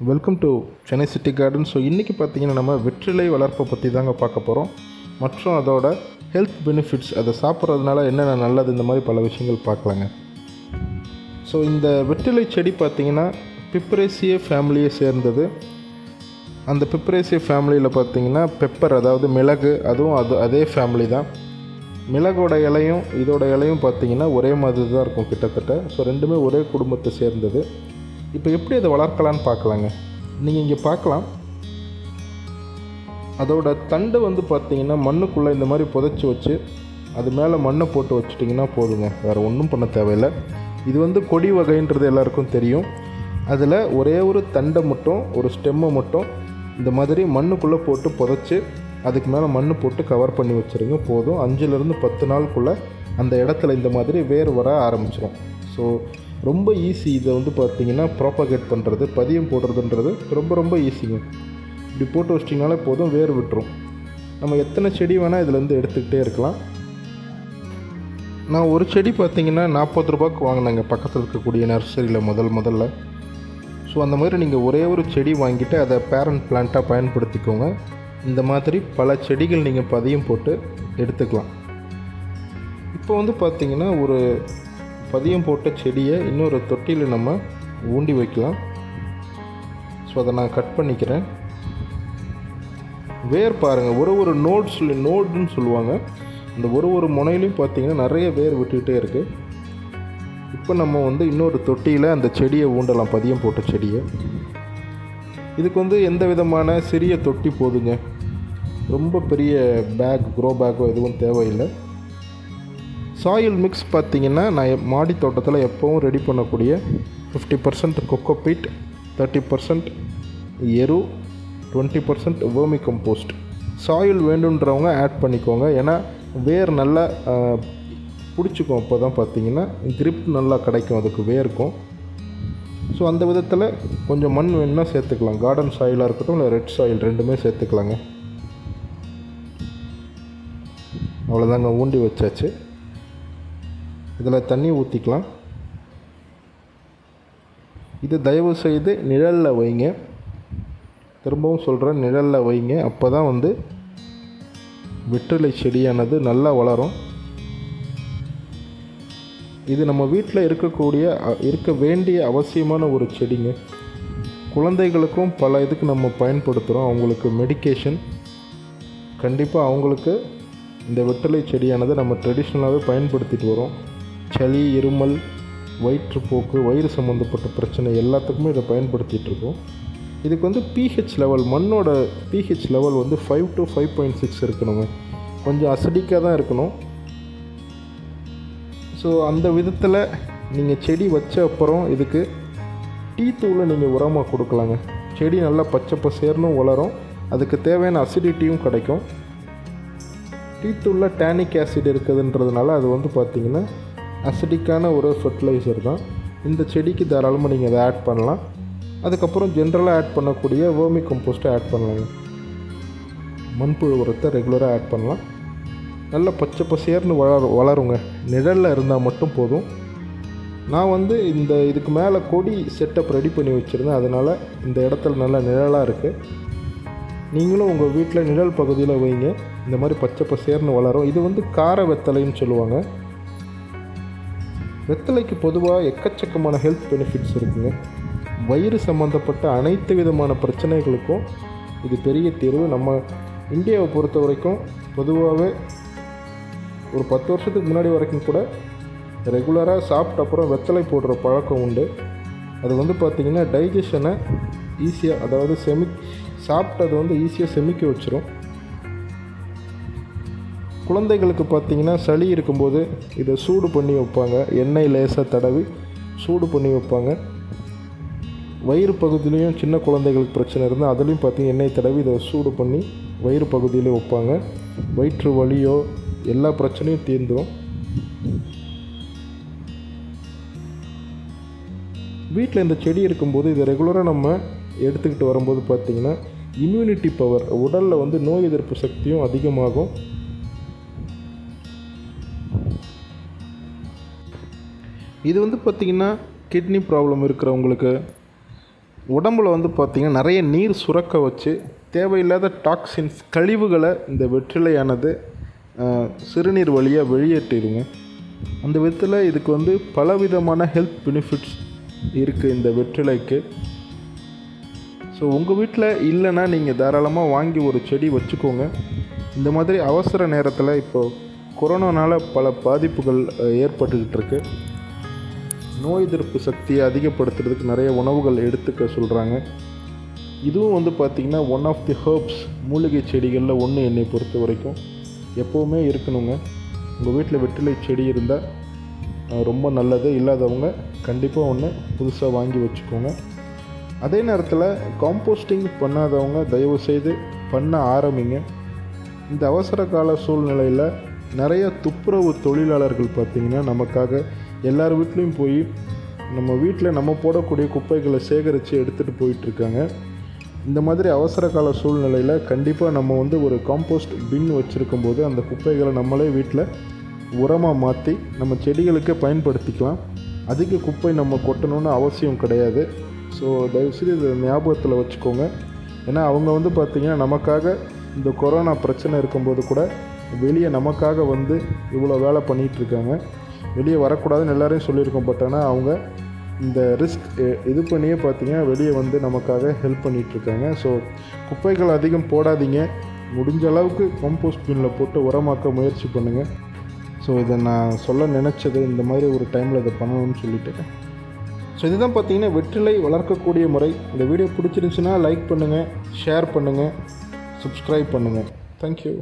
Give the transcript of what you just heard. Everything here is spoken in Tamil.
Welcome to Chennai city garden. So இன்றைக்கி பார்த்திங்கன்னா நம்ம வெற்றிலை வளர்ப்பை பற்றி தாங்க பார்க்க போகிறோம். மற்றும் அதோட ஹெல்த் பெனிஃபிட்ஸ், அதை சாப்பிட்றதுனால என்னென்ன நல்லது, இந்த மாதிரி பல விஷயங்கள் பார்க்கலாங்க. ஸோ இந்த வெற்றிலை செடி பார்த்திங்கன்னா பிப்ரேசியே ஃபேமிலியை சேர்ந்தது. அந்த பிப்ரேசியே ஃபேமிலியில் பார்த்திங்கன்னா பெப்பர், அதாவது மிளகு, அதுவும் அதே ஃபேமிலி தான். மிளகோட இலையும் இதோட இலையும் பார்த்திங்கன்னா ஒரே மாதிரி தான் இருக்கும் கிட்டத்தட்ட. ஸோ ரெண்டுமே ஒரே குடும்பத்தை சேர்ந்தது. இப்போ எப்படி அதை வளர்க்கலான்னு பார்க்கலாங்க. நீங்கள் இங்கே பார்க்கலாம், அதோட தண்டு வந்து பார்த்திங்கன்னா மண்ணுக்குள்ளே இந்த மாதிரி புதைச்சி வச்சு அது மேலே மண்ணை போட்டு வச்சுட்டிங்கன்னா போதுங்க, வேறு ஒன்றும் பண்ண தேவையில்லை. இது வந்து கொடி வகைன்றது எல்லாருக்கும் தெரியும். அதில் ஒரே ஒரு தண்டை மட்டும், ஒரு ஸ்டெம்மை மட்டும் இந்த மாதிரி மண்ணுக்குள்ளே போட்டு புதைச்சி அதுக்கு மேலே மண் போட்டு கவர் பண்ணி வச்சுருங்க, போதும். 5-10 நாளுக்குள்ளே அந்த இடத்துல இந்த மாதிரி வேர் வர ஆரம்பிச்சிடும். ஸோ ரொம்ப ஈஸி. இதை வந்து பார்த்திங்கன்னா ப்ராப்பகேட் பண்ணுறது, பதியம் போடுறதுன்றது ரொம்ப ஈஸிங்க. இப்படி போட்டு வச்சிட்டிங்கனாலே போதும், வேர் விட்டுரும். நம்ம எத்தனை செடி வேணால் இதிலேருந்து எடுத்துக்கிட்டே இருக்கலாம். நான் ஒரு செடி பார்த்திங்கன்னா 40 ரூபாய்க்கு வாங்கினேங்க பக்கத்தில் இருக்கக்கூடிய நர்சரியில் முதல்ல. ஸோ அந்த மாதிரி நீங்கள் ஒரே ஒரு செடி வாங்கிட்டு அதை பேரண்ட் பிளான்ட்டாக பயன்படுத்திக்கோங்க. இந்த மாதிரி பல செடிகள் நீங்கள் பதியம் போட்டு எடுத்துக்கலாம். இப்போ வந்து பார்த்திங்கன்னா ஒரு பதியம் போட்ட செடியை இன்னொரு தொட்டியில் நம்ம ஊண்டி வைக்கலாம். ஸோ அதை நான் கட் பண்ணிக்கிறேன். வேர் பாருங்கள், ஒரு நோடுன்னு சொல்லுவாங்க. இந்த ஒரு முனையிலையும் பார்த்திங்கன்னா நிறைய வேர் விட்டுக்கிட்டே இருக்குது. இப்போ நம்ம வந்து இன்னொரு தொட்டியில் அந்த செடியை ஊண்டலாம், பதியம் போட்ட செடியை. இதுக்கு வந்து எந்த விதமான சிறிய தொட்டி போதுங்க, ரொம்ப பெரிய பேக், growbag எதுவும் தேவையில்லை. சாயில் மிக்ஸ் பார்த்திங்கன்னா நான் மாடி தோட்டத்தில் எப்போவும் ரெடி பண்ணக்கூடிய 50% கோகோபீட், 30% எரு, 20% vermicompost. சாயில் வேண்டுன்றவங்க ஆட் பண்ணிக்கோங்க. ஏன்னா வேர் நல்லா பிடிச்சிக்கும். அப்போ தான் பார்த்திங்கன்னா grip நல்லா கிடைக்கும் அதுக்கு வேருக்கும். ஸோ அந்த விதத்தில் கொஞ்சம் மண் வேணுன்னா சேர்த்துக்கலாம். கார்டன் சாயிலாக இருக்கட்டும், இல்லை ரெட் சாயில், ரெண்டுமே சேர்த்துக்கலாங்க. அவ்வளோதாங்க, ஊண்டி வச்சாச்சு. இதில் தண்ணி ஊற்றிக்கலாம். இது தயவு செய்து நிழலில் வைங்க. திரும்பவும் சொல்கிறேன், நிழலில் வைங்க. அப்போ தான் வந்து வெற்றிலை செடியானது நல்லா வளரும். இது நம்ம வீட்டில் இருக்க வேண்டிய அவசியமான ஒரு செடிங்க. குழந்தைகளுக்கும் பல இதுக்கு நம்ம பயன்படுத்துகிறோம். அவங்களுக்கு மெடிக்கேஷன், கண்டிப்பாக அவங்களுக்கு இந்த வெற்றிலை செடியானது நம்ம ட்ரெடிஷ்னலாகவே பயன்படுத்திட்டு வரோம். சளி, இருமல், வயிற்றுப்போக்கு, வயிறு சம்மந்தப்பட்ட பிரச்சனை எல்லாத்துக்குமே இதை பயன்படுத்திகிட்ருக்கோம். இதுக்கு வந்து pH லெவல், மண்ணோட pH லெவல் வந்து 5 to 5.6 இருக்கணுங்க. கொஞ்சம் அசிடிக்காக தான் இருக்கணும். ஸோ அந்த விதத்தில் நீங்கள் செடி வச்ச அப்புறம் இதுக்கு டீ தூளை நீங்கள் உரமாக கொடுக்கலாங்க. செடி நல்லா பச்சை பசேர்னும் வளரும், அதுக்கு தேவையான அசிடிட்டியும் கிடைக்கும். டீ தூளில் டேனிக் ஆசிட் இருக்குதுன்றதுனால அது வந்து பார்த்திங்கன்னா அசிடிக்கான ஒரு ஃபெர்டிலைசர் தான். இந்த செடிக்கு தாராளமாக நீங்கள் அதை ஆட் பண்ணலாம். அதுக்கப்புறம் ஜென்ரலாக ஆட் பண்ணக்கூடிய வெர்மிகம்போஸ்ட்டை ஆட் பண்ணலாங்க. மண்புழு உரத்தை ரெகுலராக ஆட் பண்ணலாம். நல்லா பச்சை பசேர்னு வளருங்க. நிழலில் இருந்தால் மட்டும் போதும். நான் வந்து இதுக்கு மேலே கொடி செட்டப் ரெடி பண்ணி வச்சுருந்தேன். அதனால் இந்த இடத்துல நல்லா நிழலாக இருக்குது. நீங்களும் உங்கள் வீட்டில் நிழல் பகுதியில் வைங்க. இந்த மாதிரி பச்சை பசேர்னு வளரும். இது வந்து கார வெத்தலைன்னு சொல்லுவாங்க. வெத்தலைக்கு பொதுவாக எக்கச்சக்கமான ஹெல்த் பெனிஃபிட்ஸ் இருக்குங்க. வயிறு சம்மந்தப்பட்ட அனைத்து விதமான பிரச்சனைகளுக்கும் இது பெரிய தீர்வு. நம்ம இந்தியாவை பொறுத்த வரைக்கும் பொதுவாகவே ஒரு 10 வருஷத்துக்கு முன்னாடி வரைக்கும் கூட ரெகுலராக சாப்பிட்ட அப்புறம் வெத்தலை போடுற பழக்கம் உண்டு. அது வந்து பார்த்திங்கன்னா டைஜஷனை ஈஸியாக, அதாவது சாப்பிட்டது வந்து ஈஸியாக செமிக்க வச்சிரும். குழந்தைகளுக்கு பார்த்திங்கன்னா சளி இருக்கும்போது இதை சூடு பண்ணி வைப்பாங்க. எண்ணெய் லேசாக தடவி சூடு பண்ணி வைப்பாங்க. வயிறு பகுதியிலையும் சின்ன குழந்தைகளுக்கு பிரச்சனை இருந்தால் அதுலேயும் பார்த்திங்கன்னா எண்ணெய் தடவி இதை சூடு பண்ணி வயிறு பகுதியிலே வைப்பாங்க. வயிற்று வலியோ எல்லா பிரச்சனையும் தீர்ந்துடும். வீட்டில் இந்த செடி இருக்கும்போது இதை ரெகுலராக நம்ம எடுத்துக்கிட்டு வரும்போது பார்த்திங்கன்னா இம்யூனிட்டி பவர், உடலில் வந்து நோய் எதிர்ப்பு சக்தியும் அதிகமாகும். இது வந்து பார்த்திங்கன்னா கிட்னி ப்ராப்ளம் இருக்கிறவங்களுக்கு, உடம்புல வந்து பார்த்திங்கன்னா நிறைய நீர் சுரக்க வச்சு தேவையில்லாத டாக்ஸின்ஸ் கழிவுகளை இந்த வெற்றிலையானது சிறுநீர் வழியாக வெளியேற்றிடுங்க. அந்த விதத்தில் இதுக்கு வந்து பலவிதமான ஹெல்த் பெனிஃபிட்ஸ் இருக்குது இந்த வெற்றிலைக்கு. ஸோ உங்கள் வீட்டில் இல்லைன்னா நீங்கள் தாராளமாக வாங்கி ஒரு செடி வச்சுக்கோங்க. இந்த மாதிரி அவசர நேரத்தில் இப்போது கொரோனானால் பல பாதிப்புகள் ஏற்பட்டுக்கிட்டு இருக்கு. நோய் எதிர்ப்பு சக்தியை அதிகப்படுத்துறதுக்கு நிறைய உணவுகள் எடுத்துக்க சொல்கிறாங்க. இதுவும் வந்து பார்த்திங்கன்னா ஒன் ஆஃப் தி ஹர்ப்ஸ், மூலிகை செடிகளில் ஒன்று என்னை பொறுத்த வரைக்கும் எப்போவுமே இருக்கணுங்க. உங்கள் வீட்டில் வெற்றிலை செடி இருந்தால் ரொம்ப நல்லது. இல்லாதவங்க கண்டிப்பாக ஒன்று புதுசாக வாங்கி வச்சுக்கோங்க. அதே நேரத்தில் காம்போஸ்டிங் பண்ணாதவங்க தயவுசெய்து பண்ண ஆரம்பிங்க. இந்த அவசர கால சூழ்நிலையில் நிறைய துப்புரவு தொழிலாளர்கள் பார்த்திங்கன்னா நமக்காக எல்லார் வீட்லேயும் போய் நம்ம வீட்டில் நம்ம போடக்கூடிய குப்பைகளை சேகரித்து எடுத்துகிட்டு போயிட்டுருக்காங்க. இந்த மாதிரி அவசர கால சூழ்நிலையில் கண்டிப்பாக நம்ம வந்து ஒரு காம்போஸ்ட் பின் வச்சுருக்கும் போது அந்த குப்பைகளை நம்மளே வீட்டில் உரமாக மாற்றி நம்ம செடிகளுக்கு பயன்படுத்திக்கலாம். அதிக குப்பை நம்ம கொட்டணும்னு அவசியம் கிடையாது. ஸோ தயவுசெய்து இதை ஞாபகத்தில் வச்சுக்கோங்க. ஏன்னா அவங்க வந்து பார்த்திங்கன்னா நமக்காக இந்த கொரோனா பிரச்சனை இருக்கும்போது கூட வெளியே நமக்காக வந்து இவ்வளோ வேலை பண்ணிகிட்ருக்காங்க. வெளியே வரக்கூடாதுன்னு எல்லோரையும் சொல்லியிருக்கோம். பட் ஆனால் அவங்க இந்த ரிஸ்க் இது பண்ணியே பார்த்திங்கன்னா வெளியே வந்து நமக்காக ஹெல்ப் பண்ணிகிட்ருக்காங்க. ஸோ குப்பைகள் அதிகம் போடாதீங்க. முடிஞ்ச அளவுக்கு கம்போஸ்ட் பின்னில் போட்டு உரமாக்க முயற்சி பண்ணுங்கள். ஸோ இதை நான் சொல்ல நினச்சது இந்த மாதிரி ஒரு டைமில் இதை பண்ணணும்னு சொல்லிட்டு. ஸோ இதுதான் பார்த்திங்கன்னா வெற்றிலை வளர்க்கக்கூடிய முறை. இந்த வீடியோ பிடிச்சிருந்துச்சுன்னா லைக் பண்ணுங்கள், ஷேர் பண்ணுங்கள், சப்ஸ்கிரைப் பண்ணுங்கள். தேங்க்யூ.